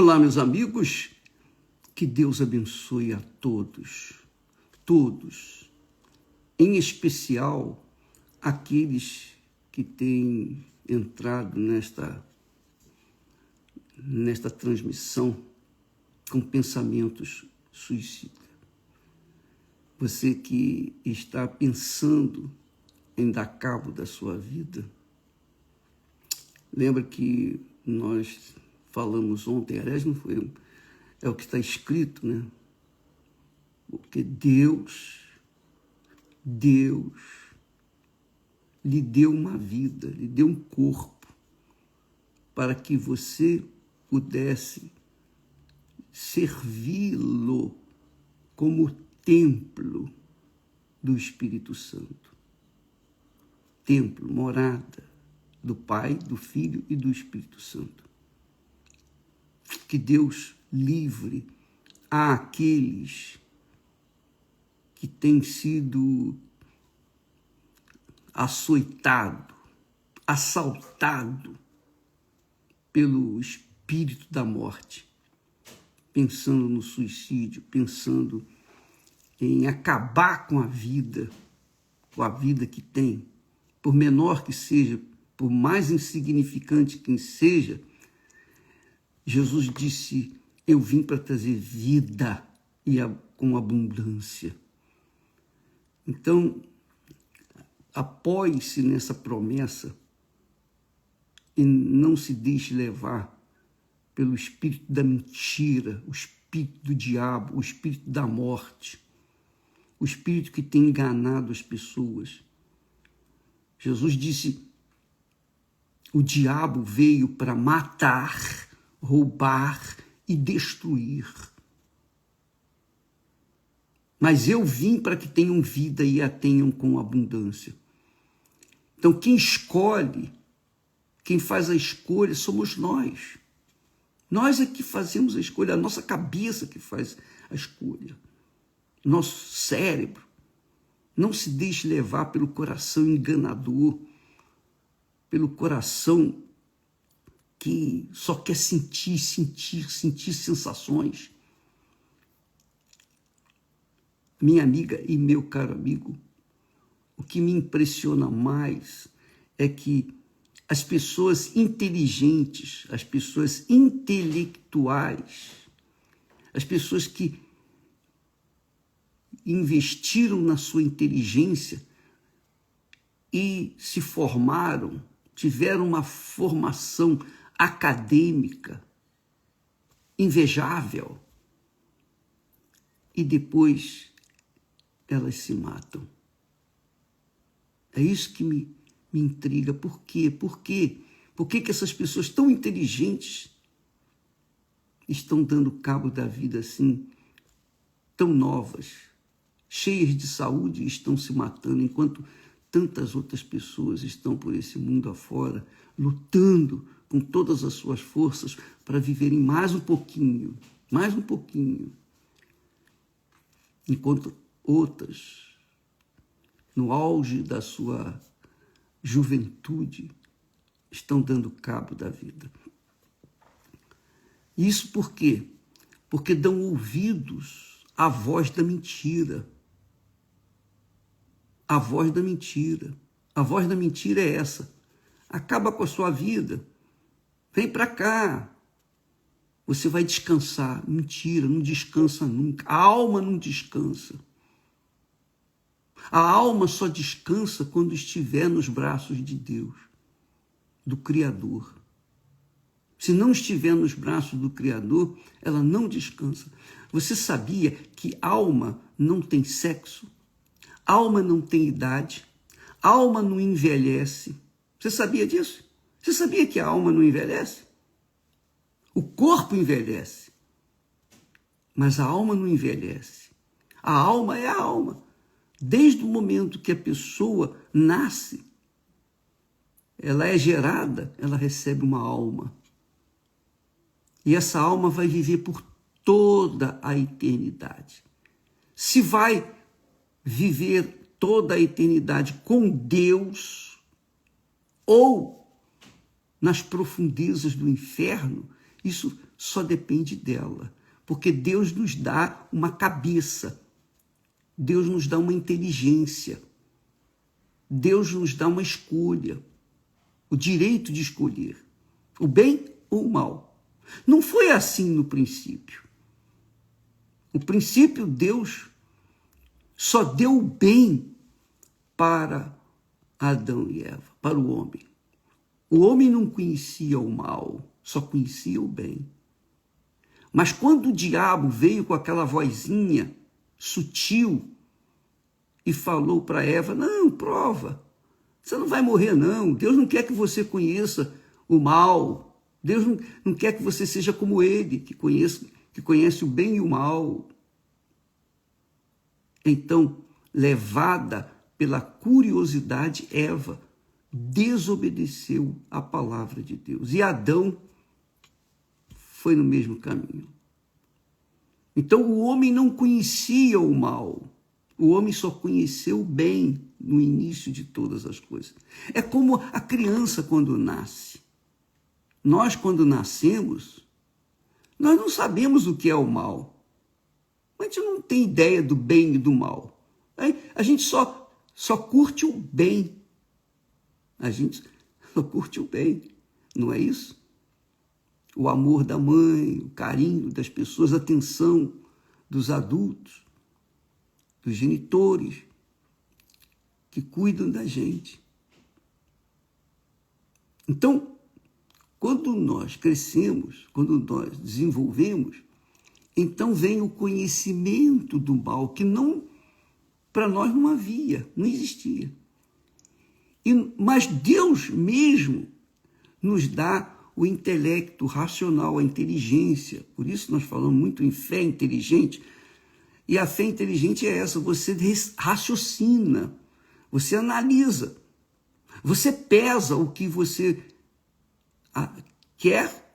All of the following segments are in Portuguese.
Olá, meus amigos, que Deus abençoe a todos, todos, em especial aqueles que têm entrado nesta transmissão com pensamentos suicidas. Você que está pensando em dar cabo da sua vida, lembra que nós falamos ontem, aliás, não foi, é o que está escrito, né? Porque Deus lhe deu uma vida, lhe deu um corpo para que você pudesse servi-lo como templo do Espírito Santo. Templo, morada do Pai, do Filho e do Espírito Santo. Que Deus livre àqueles que têm sido açoitado, assaltado pelo espírito da morte, pensando no suicídio, pensando em acabar com a vida que tem, por menor que seja, por mais insignificante que seja. Jesus disse: eu vim para trazer vida e com abundância. Então, apoie-se nessa promessa e não se deixe levar pelo espírito da mentira, o espírito do diabo, o espírito da morte, o espírito que tem enganado as pessoas. Jesus disse: o diabo veio para matar, roubar e destruir. Mas eu vim para que tenham vida e a tenham com abundância. Então, quem escolhe, quem faz a escolha, somos nós. Nós é que fazemos a escolha, a nossa cabeça que faz a escolha. Nosso cérebro. Não se deixe levar pelo coração enganador, pelo coração que só quer sentir sensações. Minha amiga e meu caro amigo, o que me impressiona mais é que as pessoas inteligentes, as pessoas intelectuais, as pessoas que investiram na sua inteligência e se formaram, tiveram uma formação acadêmica invejável, e depois elas se matam. É isso que me intriga. Por quê? Por quê? Por que essas pessoas tão inteligentes estão dando cabo da vida assim, tão novas, cheias de saúde, e estão se matando, enquanto tantas outras pessoas estão por esse mundo afora, lutando com todas as suas forças para viverem mais um pouquinho, enquanto outras, no auge da sua juventude, estão dando cabo da vida. Isso por quê? Porque dão ouvidos à voz da mentira. A voz da mentira. A voz da mentira é essa: acaba com a sua vida, vem para cá, você vai descansar. Mentira, não descansa nunca. A alma não descansa. A alma só descansa quando estiver nos braços de Deus, do Criador. Se não estiver nos braços do Criador, ela não descansa. Você sabia que alma não tem sexo? Alma não tem idade? Alma não envelhece? Você sabia disso? Você sabia que a alma não envelhece? O corpo envelhece, mas a alma não envelhece. A alma é a alma. Desde o momento que a pessoa nasce, ela é gerada, ela recebe uma alma. E essa alma vai viver por toda a eternidade. Se vai viver toda a eternidade com Deus ou nas profundezas do inferno, Isso só depende dela, porque Deus nos dá uma cabeça, Deus nos dá uma inteligência, Deus nos dá uma escolha, o direito de escolher o bem ou o mal. Não foi assim no princípio. No princípio, Deus só deu o bem para Adão e Eva, para o homem. O homem não conhecia o mal, só conhecia o bem. Mas quando o diabo veio com aquela vozinha sutil e falou para Eva, não, prova, você não vai morrer não, Deus não quer que você conheça o mal, Deus não quer que você seja como ele, que conhece o bem e o mal. Então, levada pela curiosidade, Eva desobedeceu à palavra de Deus. E Adão foi no mesmo caminho. Então, o homem não conhecia o mal. O homem só conheceu o bem no início de todas as coisas. É como a criança quando nasce. Nós, quando nascemos, nós não sabemos o que é o mal. A gente não tem ideia do bem e do mal. A gente só curte o bem. A gente só curte o bem, não é isso? O amor da mãe, o carinho das pessoas, a atenção dos adultos, dos genitores que cuidam da gente. Então, quando nós crescemos, quando nós desenvolvemos, então vem o conhecimento do mal, que não, para nós não havia, não existia. Mas Deus mesmo nos dá o intelecto racional, a inteligência. Por isso nós falamos muito em fé inteligente. E a fé inteligente é essa, você raciocina, você analisa, você pesa o que você quer,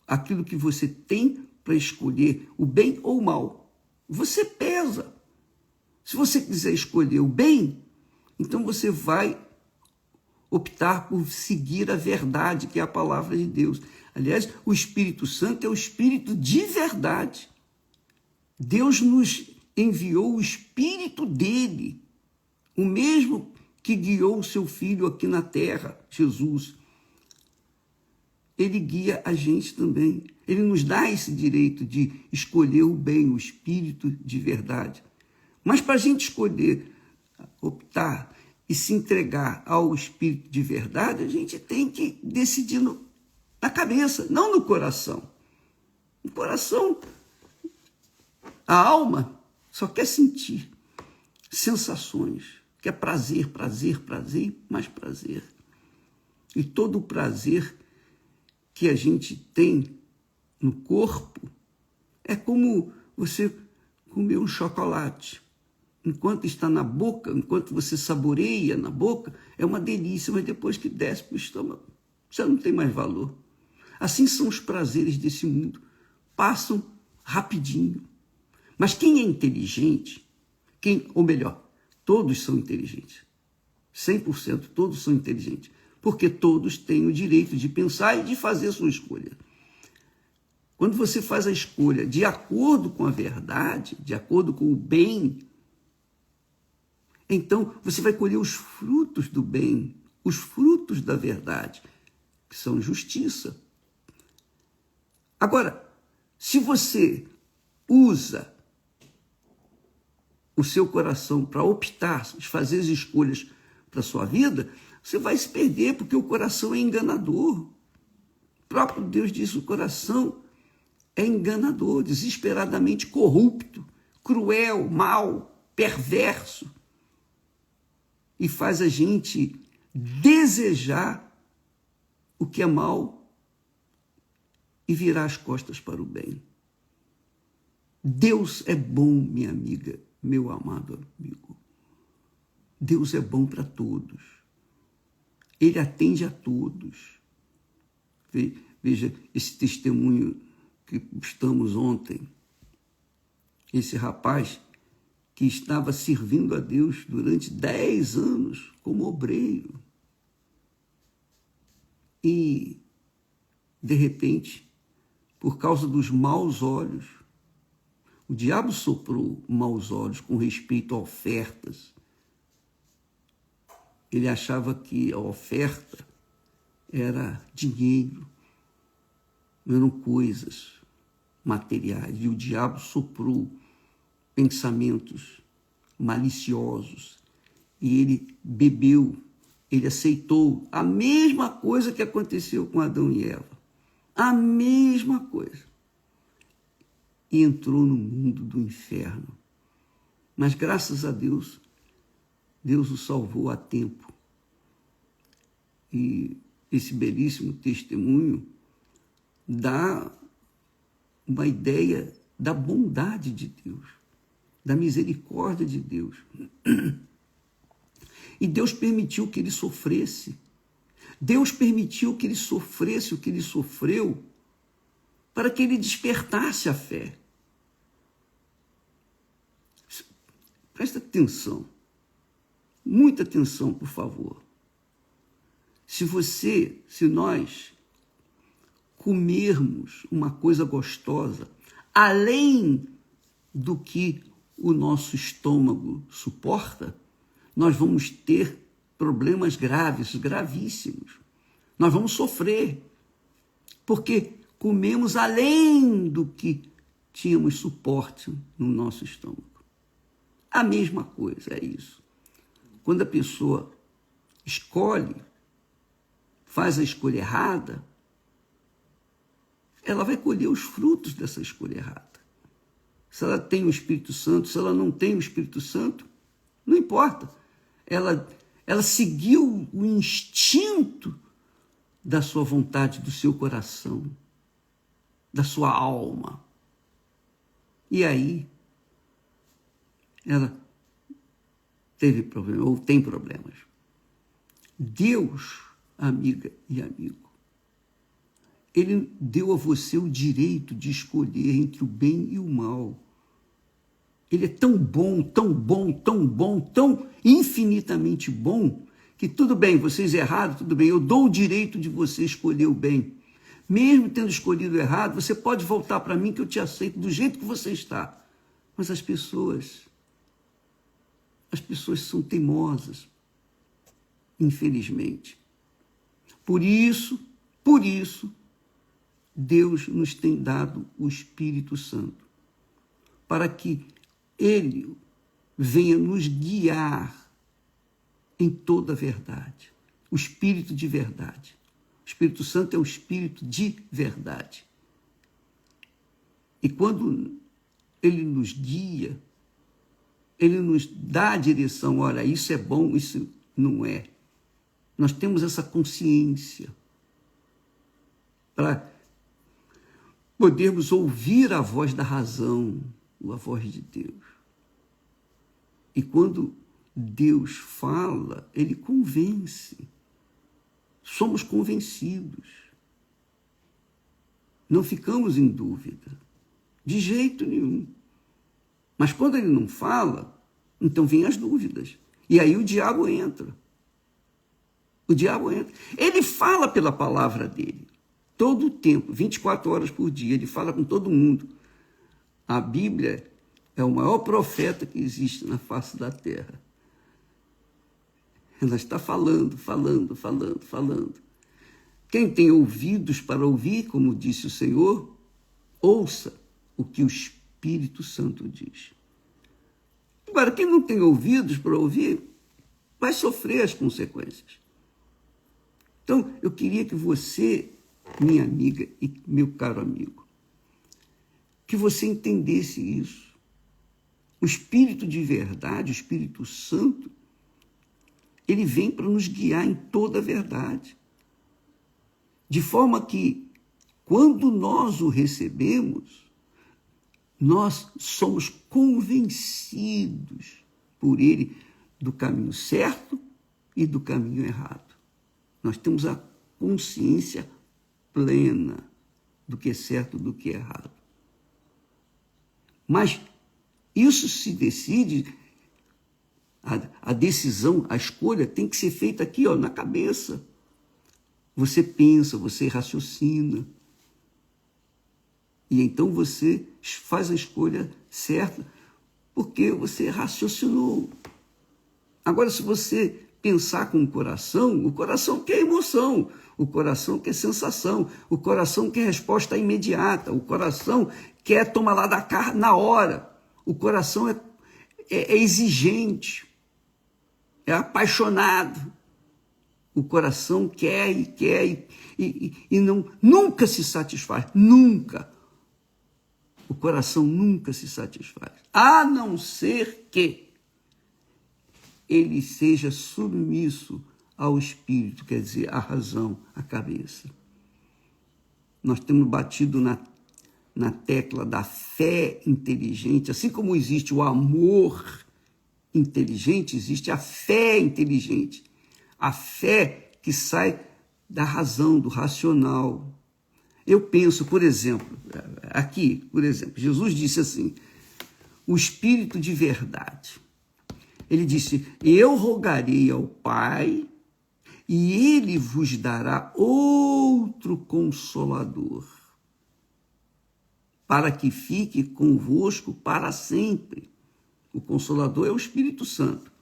aquilo que você tem para escolher, o bem ou o mal. Você pesa. Se você quiser escolher o bem, então você vai optar por seguir a verdade, que é a palavra de Deus. Aliás, o Espírito Santo é o Espírito de verdade. Deus nos enviou o Espírito dele, o mesmo que guiou o seu Filho aqui na terra, Jesus. Ele guia a gente também. Ele nos dá esse direito de escolher o bem, o Espírito de verdade. Mas para a gente escolher, optar e se entregar ao Espírito de verdade, a gente tem que decidir na cabeça, não no coração. No coração, a alma só quer sentir sensações, quer prazer, prazer, prazer e mais prazer. E todo o prazer que a gente tem no corpo é como você comer um chocolate. Enquanto está na boca, enquanto você saboreia na boca, é uma delícia, mas depois que desce para o estômago, já não tem mais valor. Assim são os prazeres desse mundo, passam rapidinho. Mas quem é inteligente, ou melhor, todos são inteligentes, 100% todos são inteligentes, porque todos têm o direito de pensar e de fazer a sua escolha. Quando você faz a escolha de acordo com a verdade, de acordo com o bem, então você vai colher os frutos do bem, os frutos da verdade, que são justiça. Agora, se você usa o seu coração para optar, fazer as escolhas para a sua vida, você vai se perder, porque o coração é enganador. O próprio Deus diz que o coração é enganador, desesperadamente corrupto, cruel, mau, perverso. E faz a gente desejar o que é mal e virar as costas para o bem. Deus é bom, minha amiga, meu amado amigo. Deus é bom para todos. Ele atende a todos. Veja esse testemunho que estamos ontem. Esse rapaz que estava servindo a Deus durante 10 anos como obreiro. E, de repente, por causa dos maus olhos. O diabo soprou maus olhos com respeito a ofertas. Ele achava que a oferta era dinheiro, eram coisas materiais. E o diabo soprou pensamentos maliciosos. E ele bebeu, ele aceitou a mesma coisa que aconteceu com Adão e Eva. A mesma coisa. E entrou no mundo do inferno. Mas graças a Deus, Deus o salvou a tempo. E esse belíssimo testemunho dá uma ideia da bondade de Deus, da misericórdia de Deus. E Deus permitiu que ele sofresse. Deus permitiu que ele sofresse o que ele sofreu para que ele despertasse a fé. Presta atenção, muita atenção, por favor. Se nós comermos uma coisa gostosa, além do que o nosso estômago suporta, nós vamos ter problemas graves, gravíssimos. Nós vamos sofrer, porque comemos além do que tínhamos suporte no nosso estômago. A mesma coisa é isso. Quando a pessoa escolhe, faz a escolha errada, ela vai colher os frutos dessa escolha errada. Se ela tem o Espírito Santo, se ela não tem o Espírito Santo, não importa. Ela seguiu o instinto da sua vontade, do seu coração, da sua alma. E aí, ela teve problema, ou tem problemas. Deus, amiga e amigo, ele deu a você o direito de escolher entre o bem e o mal. Ele é tão bom, tão bom, tão bom, tão infinitamente bom, que tudo bem, vocês erraram, tudo bem, eu dou o direito de você escolher o bem. Mesmo tendo escolhido errado, você pode voltar para mim que eu te aceito do jeito que você está. Mas as pessoas são teimosas, infelizmente. Por isso, Deus nos tem dado o Espírito Santo, para que ele venha nos guiar em toda a verdade. O Espírito de verdade. O Espírito Santo é o Espírito de verdade. E quando ele nos guia, ele nos dá a direção, olha, isso é bom, isso não é. Nós temos essa consciência para podermos ouvir a voz da razão, a voz de Deus. E quando Deus fala, ele convence. Somos convencidos. Não ficamos em dúvida, de jeito nenhum. Mas quando ele não fala, então vêm as dúvidas. E aí o diabo entra. O diabo entra. Ele fala pela palavra dele. Todo o tempo, 24 horas por dia, ele fala com todo mundo. A Bíblia é o maior profeta que existe na face da terra. Ela está falando. Quem tem ouvidos para ouvir, como disse o Senhor, ouça o que o Espírito Santo diz. Agora, quem não tem ouvidos para ouvir, vai sofrer as consequências. Então, eu queria que você, minha amiga e meu caro amigo, que você entendesse isso. O Espírito de verdade, o Espírito Santo, ele vem para nos guiar em toda a verdade. De forma que, quando nós o recebemos, nós somos convencidos por ele do caminho certo e do caminho errado. Nós temos a consciência plena do que é certo e do que é errado. Mas isso se decide, a decisão, a escolha tem que ser feita aqui, na cabeça. Você pensa, você raciocina. E então você faz a escolha certa, porque você raciocinou. Agora, se você pensar com o coração quer emoção, o coração quer sensação, o coração quer resposta imediata, o coração quer tomar lá da cá na hora, o coração é exigente, é apaixonado, o coração quer e não, nunca se satisfaz, nunca. O coração nunca se satisfaz, a não ser que ele seja submisso ao espírito, quer dizer, à razão, à cabeça. Nós temos batido na tecla da fé inteligente, assim como existe o amor inteligente, existe a fé inteligente. A fé que sai da razão, do racional. Eu penso, por exemplo, Jesus disse assim, o Espírito de verdade. Ele disse, eu rogarei ao Pai e ele vos dará outro Consolador, para que fique convosco para sempre. O Consolador é o Espírito Santo.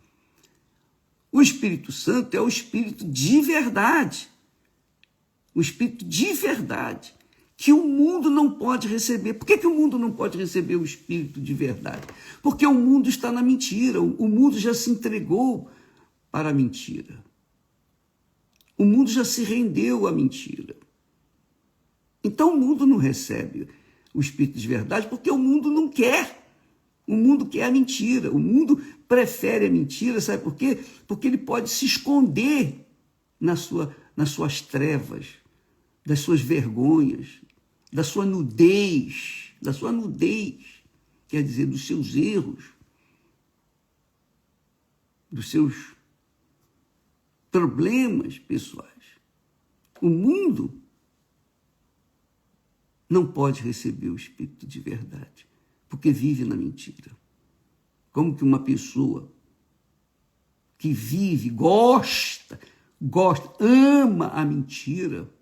O Espírito Santo é o Espírito de verdade. O Espírito de verdade, que o mundo não pode receber. Por que o mundo não pode receber o Espírito de verdade? Porque o mundo está na mentira, o mundo já se entregou para a mentira. O mundo já se rendeu à mentira. Então o mundo não recebe o Espírito de verdade porque o mundo não quer. O mundo quer a mentira, o mundo prefere a mentira, sabe por quê? Porque ele pode se esconder nas suas trevas, das suas vergonhas, da sua nudez, quer dizer, dos seus erros, dos seus problemas pessoais. O mundo não pode receber o Espírito de verdade, porque vive na mentira. Como que uma pessoa que vive, gosta, ama a mentira,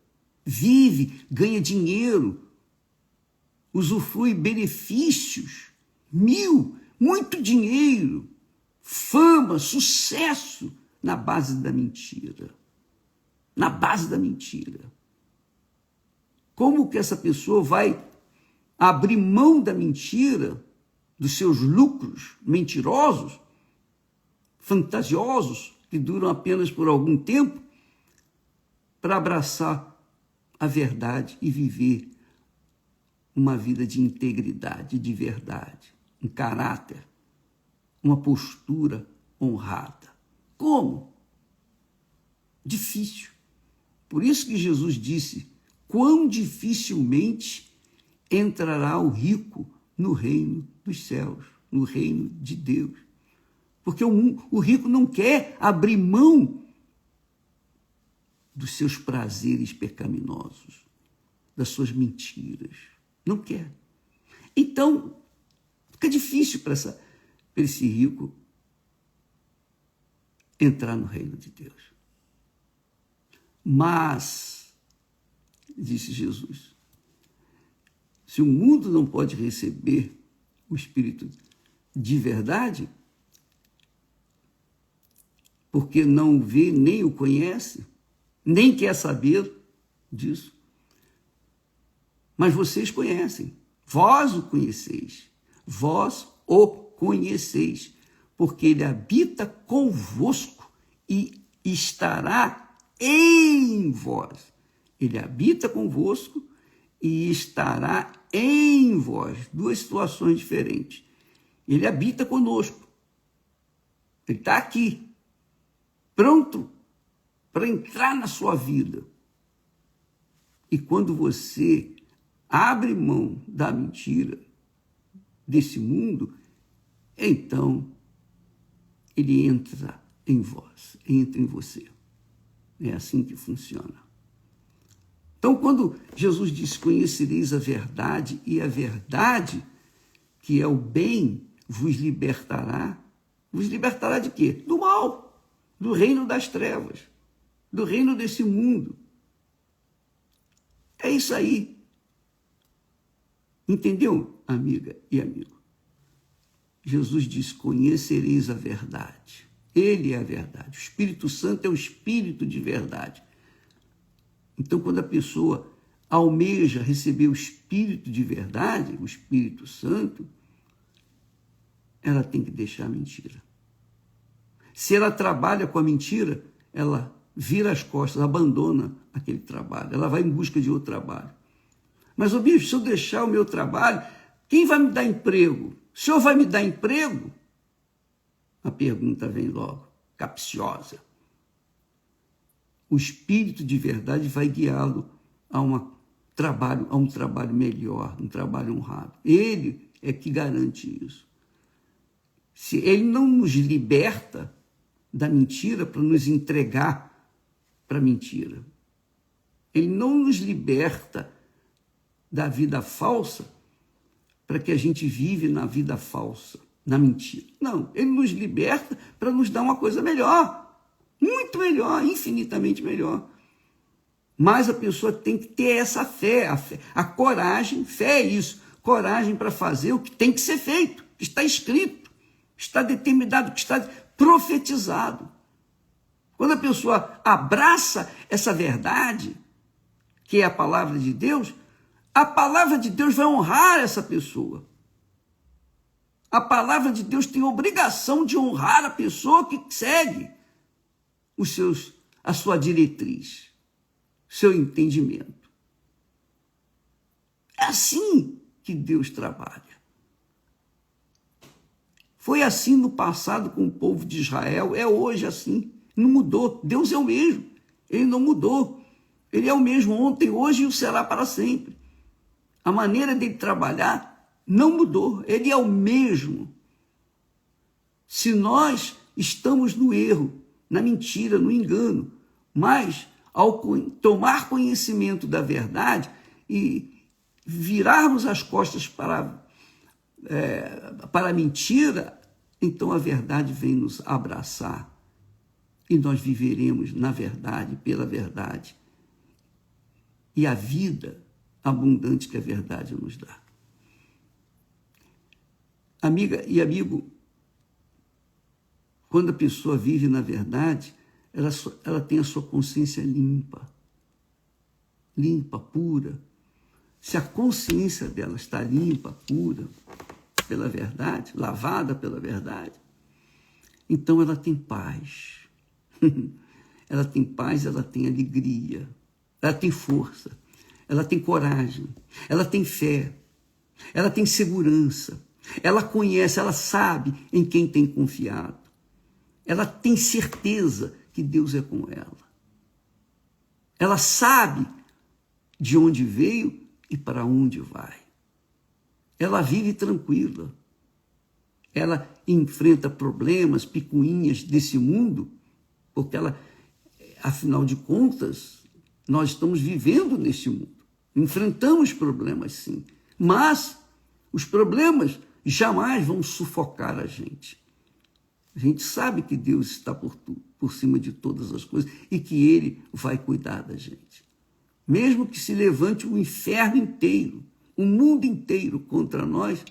vive, ganha dinheiro, usufrui benefícios, muito dinheiro, fama, sucesso, na base da mentira. Na base da mentira. Como que essa pessoa vai abrir mão da mentira, dos seus lucros mentirosos, fantasiosos, que duram apenas por algum tempo, para abraçar a verdade e viver uma vida de integridade, de verdade, um caráter, uma postura honrada? Como? Difícil. Por isso que Jesus disse, quão dificilmente entrará o rico no reino dos céus, no reino de Deus. Porque o rico não quer abrir mão dos seus prazeres pecaminosos, das suas mentiras. Não quer. Então, fica difícil para esse rico entrar no reino de Deus. Mas, disse Jesus, se o mundo não pode receber o Espírito de verdade, porque não o vê, nem o conhece, nem quer saber disso. Mas vocês conhecem, vós o conheceis, porque ele habita convosco e estará em vós. Ele habita convosco e estará em vós. Duas situações diferentes. Ele habita conosco. Ele está aqui, pronto para entrar na sua vida. E quando você abre mão da mentira desse mundo, então ele entra em vós, entra em você. É assim que funciona. Então, quando Jesus disse, conhecereis a verdade, e a verdade, que é o bem, vos libertará de quê? Do mal, do reino das trevas, do reino desse mundo. É isso aí. Entendeu, amiga e amigo? Jesus disse: conhecereis a verdade. Ele é a verdade. O Espírito Santo é o Espírito de verdade. Então, quando a pessoa almeja receber o Espírito de verdade, o Espírito Santo, ela tem que deixar a mentira. Se ela trabalha com a mentira, ela vira as costas, abandona aquele trabalho. Ela vai em busca de outro trabalho. Mas, bispo, se eu deixar o meu trabalho, quem vai me dar emprego? O senhor vai me dar emprego? A pergunta vem logo, capciosa. O Espírito de verdade vai guiá-lo a um trabalho melhor, um trabalho honrado. Ele é que garante isso. Se ele não nos liberta da mentira para nos entregar para a mentira, ele não nos liberta da vida falsa para que a gente vive na vida falsa, na mentira. Não, ele nos liberta para nos dar uma coisa melhor, muito melhor, infinitamente melhor. Mas a pessoa tem que ter essa fé, a coragem, fé é isso, coragem para fazer o que tem que ser feito, que está escrito, está determinado, que está profetizado. Quando a pessoa abraça essa verdade, que é a palavra de Deus, a palavra de Deus vai honrar essa pessoa. A palavra de Deus tem obrigação de honrar a pessoa que segue a sua diretriz, seu entendimento. É assim que Deus trabalha. Foi assim no passado com o povo de Israel, é hoje assim. Não mudou. Deus é o mesmo. Ele não mudou. Ele é o mesmo ontem, hoje e o será para sempre. A maneira dele trabalhar não mudou. Ele é o mesmo. Se nós estamos no erro, na mentira, no engano, mas ao tomar conhecimento da verdade e virarmos as costas para a mentira, então a verdade vem nos abraçar e nós viveremos na verdade, pela verdade. E a vida abundante que a verdade nos dá. Amiga e amigo, quando a pessoa vive na verdade, ela tem a sua consciência limpa, pura. Se a consciência dela está limpa, pura, pela verdade, lavada pela verdade, então ela tem paz. Ela tem paz, ela tem alegria, ela tem força, ela tem coragem, ela tem fé, ela tem segurança, ela conhece, ela sabe em quem tem confiado, ela tem certeza que Deus é com ela. Ela sabe de onde veio e para onde vai. Ela vive tranquila. Ela enfrenta problemas, picuinhas desse mundo, porque ela, afinal de contas, nós estamos vivendo nesse mundo. Enfrentamos problemas, sim. Mas os problemas jamais vão sufocar a gente. A gente sabe que Deus está por cima de todas as coisas e que Ele vai cuidar da gente. Mesmo que se levante o inferno inteiro, o mundo inteiro contra nós,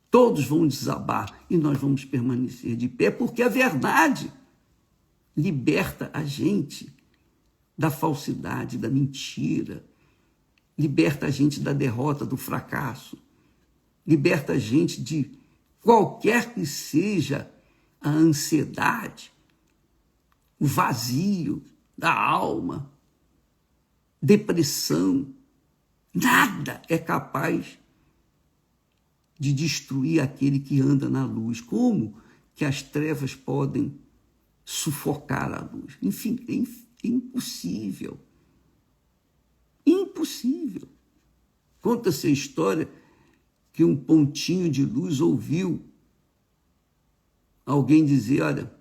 todos vão desabar e nós vamos permanecer de pé, porque a verdade liberta a gente da falsidade, da mentira, liberta a gente da derrota, do fracasso, liberta a gente de qualquer que seja a ansiedade, o vazio da alma, depressão. Nada é capaz de destruir aquele que anda na luz. Como que as trevas podem sufocar a luz? Enfim, é impossível. Impossível. Conta-se a história que um pontinho de luz ouviu alguém dizer: olha,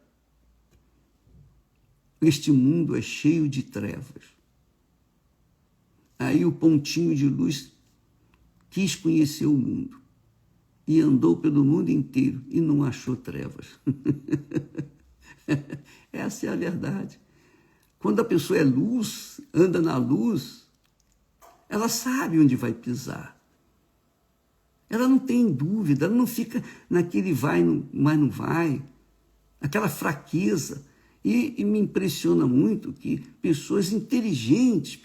este mundo é cheio de trevas. Aí o pontinho de luz quis conhecer o mundo e andou pelo mundo inteiro e não achou trevas. Essa é a verdade. Quando a pessoa é luz, anda na luz, ela sabe onde vai pisar. Ela não tem dúvida, ela não fica naquele vai, mas não vai, aquela fraqueza. E me impressiona muito que pessoas inteligentes,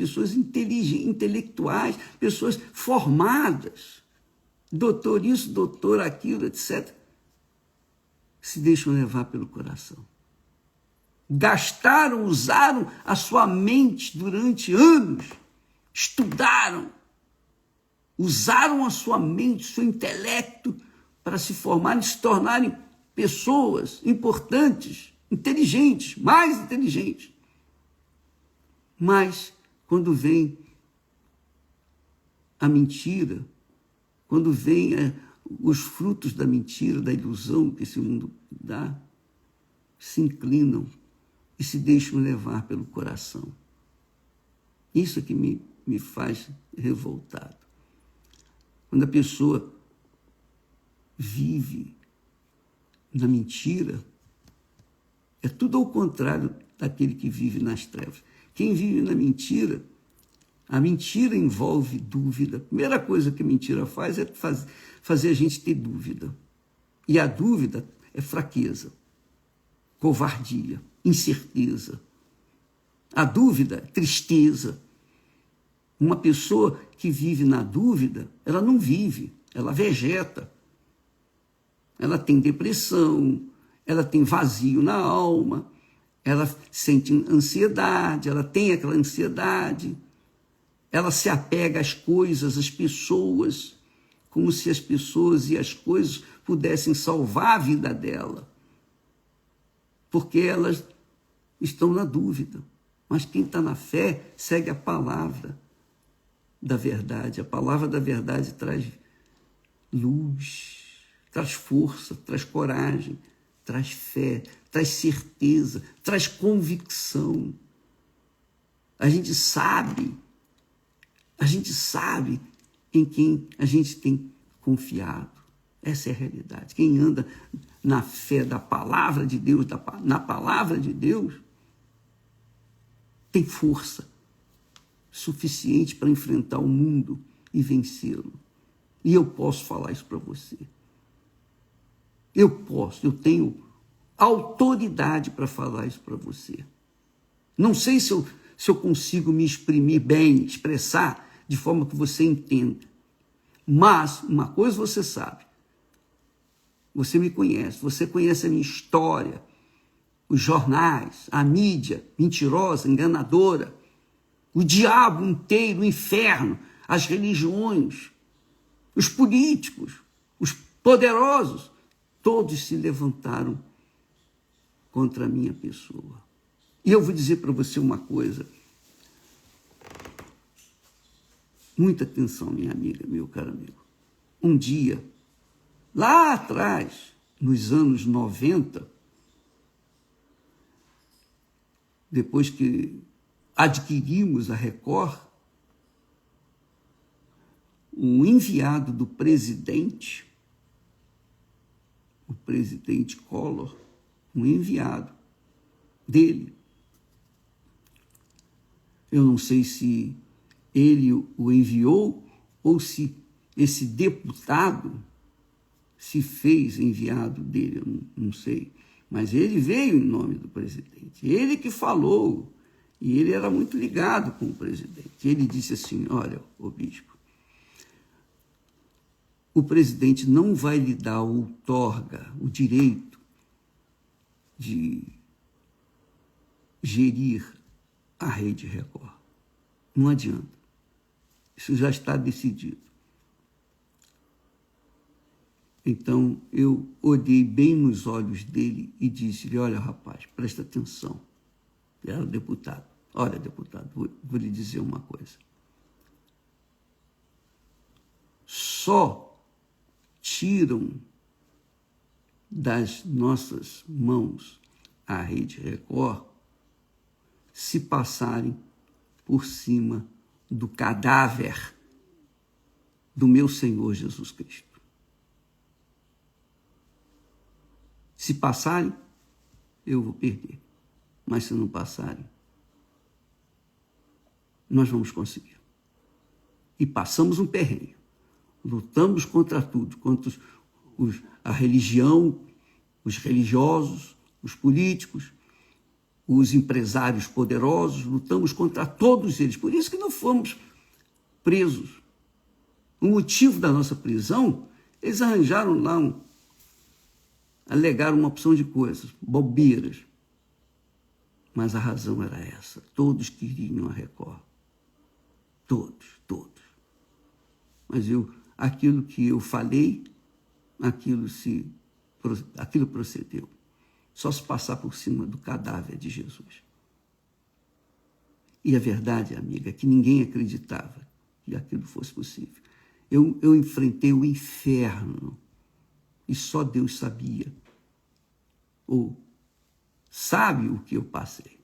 intelectuais, pessoas formadas, doutor isso, doutor aquilo, etc., se deixam levar pelo coração. Gastaram, usaram a sua mente durante anos, estudaram, usaram a sua mente, seu intelecto para se formarem, se tornarem pessoas importantes, inteligentes, mais inteligentes. Mas, quando vem a mentira, quando vem os frutos da mentira, da ilusão que esse mundo dá, se inclinam e se deixam levar pelo coração. Isso é que me faz revoltado. Quando a pessoa vive na mentira, é tudo ao contrário daquele que vive nas trevas. Quem vive na mentira, a mentira envolve dúvida. A primeira coisa que a mentira faz é fazer a gente ter dúvida. E a dúvida é fraqueza, covardia, incerteza. A dúvida é tristeza. Uma pessoa que vive na dúvida, ela não vive, ela vegeta. Ela tem depressão, ela tem vazio na alma, ela sente ansiedade, ela tem aquela ansiedade, ela se apega às coisas, às pessoas, como se as pessoas e as coisas pudessem salvar a vida dela, porque elas estão na dúvida. Mas quem está na fé segue a palavra da verdade. A palavra da verdade traz luz, traz força, traz coragem, traz fé, traz certeza, traz convicção. A gente sabe em quem a gente tem confiado. Essa é a realidade. Quem anda na fé da palavra de Deus, na palavra de Deus, tem força suficiente para enfrentar o mundo e vencê-lo. E eu posso falar isso para você. Eu tenho autoridade para falar isso para você. Não sei se eu consigo me exprimir bem, expressar de forma que você entenda. Mas uma coisa você sabe. Você me conhece, você conhece a minha história, os jornais, a mídia mentirosa, enganadora, o diabo inteiro, o inferno, as religiões, os políticos, os poderosos, todos se levantaram contra a minha pessoa. E eu vou dizer para você uma coisa. Muita atenção, minha amiga, meu caro amigo. Um dia, lá atrás, nos anos 90, depois que adquirimos a Record, um enviado do presidente, o presidente Collor, um enviado dele. Eu não sei se ele o enviou ou se esse deputado se fez enviado dele, eu não sei. Mas ele veio em nome do presidente, ele que falou, e ele era muito ligado com o presidente. Ele disse assim: olha, ô bispo, o presidente não vai lhe dar outorga, o direito de gerir a Rede Record. Não adianta. Isso já está decidido. Então, eu olhei bem nos olhos dele e disse-lhe: olha, rapaz, presta atenção. Ele era deputado. Olha, deputado, vou lhe dizer uma coisa. Só tiram das nossas mãos a Rede Record se passarem por cima do cadáver do meu Senhor Jesus Cristo. Se passarem, eu vou perder. Mas se não passarem, nós vamos conseguir. E passamos um perrengue. Lutamos contra tudo, contra a religião, os religiosos, os políticos, os empresários poderosos, lutamos contra todos eles. Por isso que não fomos presos. O motivo da nossa prisão, eles arranjaram lá, alegaram uma opção de coisas, bobeiras. Mas a razão era essa. Todos queriam a Record. Todos. Mas aquilo que eu falei, aquilo procedeu. Só se passar por cima do cadáver de Jesus. E a verdade, amiga, é que ninguém acreditava que aquilo fosse possível. Eu enfrentei o inferno e só Deus sabia, ou sabe o que eu passei.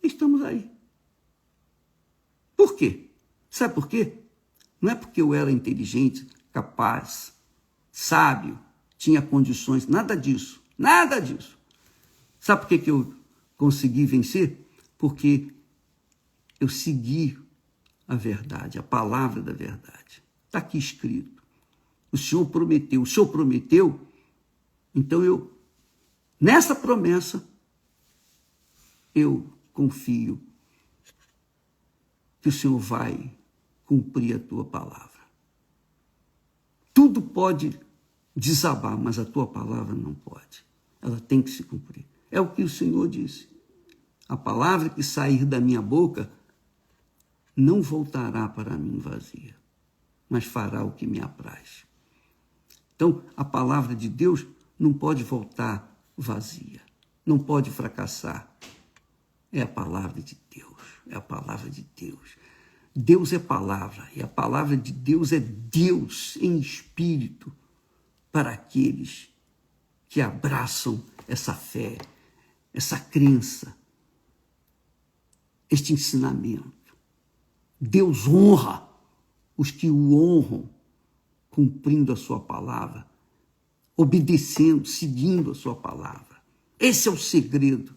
Estamos aí. Por quê? Sabe por quê? Não é porque eu era inteligente, capaz, sábio, tinha condições, nada disso. Sabe por que eu consegui vencer? Porque eu segui a verdade, a palavra da verdade. Está aqui escrito. O Senhor prometeu, então nessa promessa, eu confio que o Senhor vai cumprir a tua palavra. Tudo pode desabar, mas a tua palavra não pode. Ela tem que se cumprir. É o que o Senhor disse. A palavra que sair da minha boca não voltará para mim vazia, mas fará o que me apraz. Então, a palavra de Deus não pode voltar vazia, não pode fracassar. É a palavra de Deus. Deus é palavra, e a palavra de Deus é Deus em espírito para aqueles que abraçam essa fé, essa crença, este ensinamento. Deus honra os que o honram, cumprindo a sua palavra, obedecendo, seguindo a sua palavra. Esse é o segredo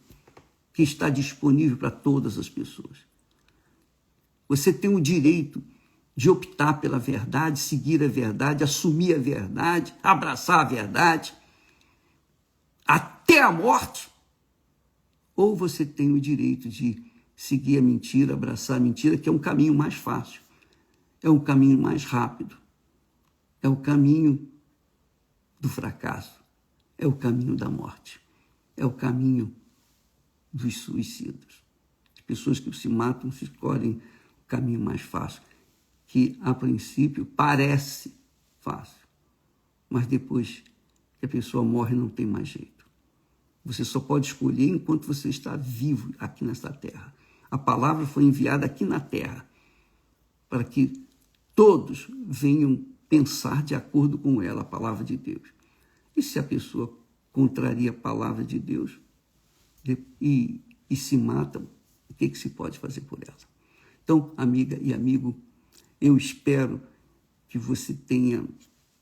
que está disponível para todas as pessoas. Você tem o direito de optar pela verdade, seguir a verdade, assumir a verdade, abraçar a verdade, até a morte. Ou você tem o direito de seguir a mentira, abraçar a mentira, que é um caminho mais fácil, é um caminho mais rápido, é o caminho do fracasso, é o caminho da morte, é o caminho dos suicidas. As pessoas que se matam se escolhem o caminho mais fácil, que a princípio parece fácil, mas depois que a pessoa morre não tem mais jeito. Você só pode escolher enquanto você está vivo aqui nesta terra. A palavra foi enviada aqui na terra para que todos venham pensar de acordo com ela, a palavra de Deus. E se a pessoa contraria a palavra de Deus e se mata, o que se pode fazer por ela? Então, amiga e amigo, eu espero que você tenha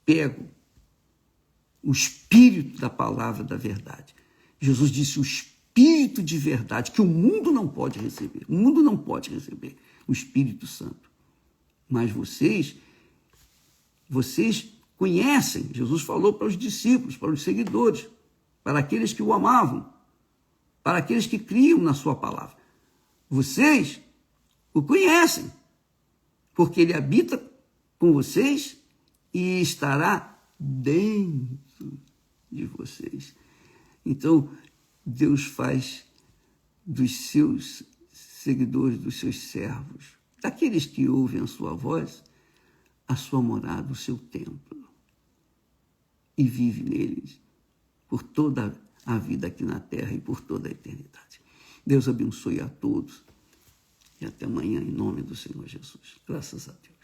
pego o espírito da palavra da verdade. Jesus disse o espírito de verdade, que o mundo não pode receber. O mundo não pode receber o Espírito Santo. Mas vocês conhecem. Jesus falou para os discípulos, para os seguidores, para aqueles que o amavam, para aqueles que criam na sua palavra. Vocês o conhecem, porque ele habita com vocês e estará dentro de vocês. Então, Deus faz dos seus seguidores, dos seus servos, daqueles que ouvem a sua voz, a sua morada, o seu templo. E vive neles por toda a vida aqui na terra e por toda a eternidade. Deus abençoe a todos e até amanhã, em nome do Senhor Jesus. Graças a Deus.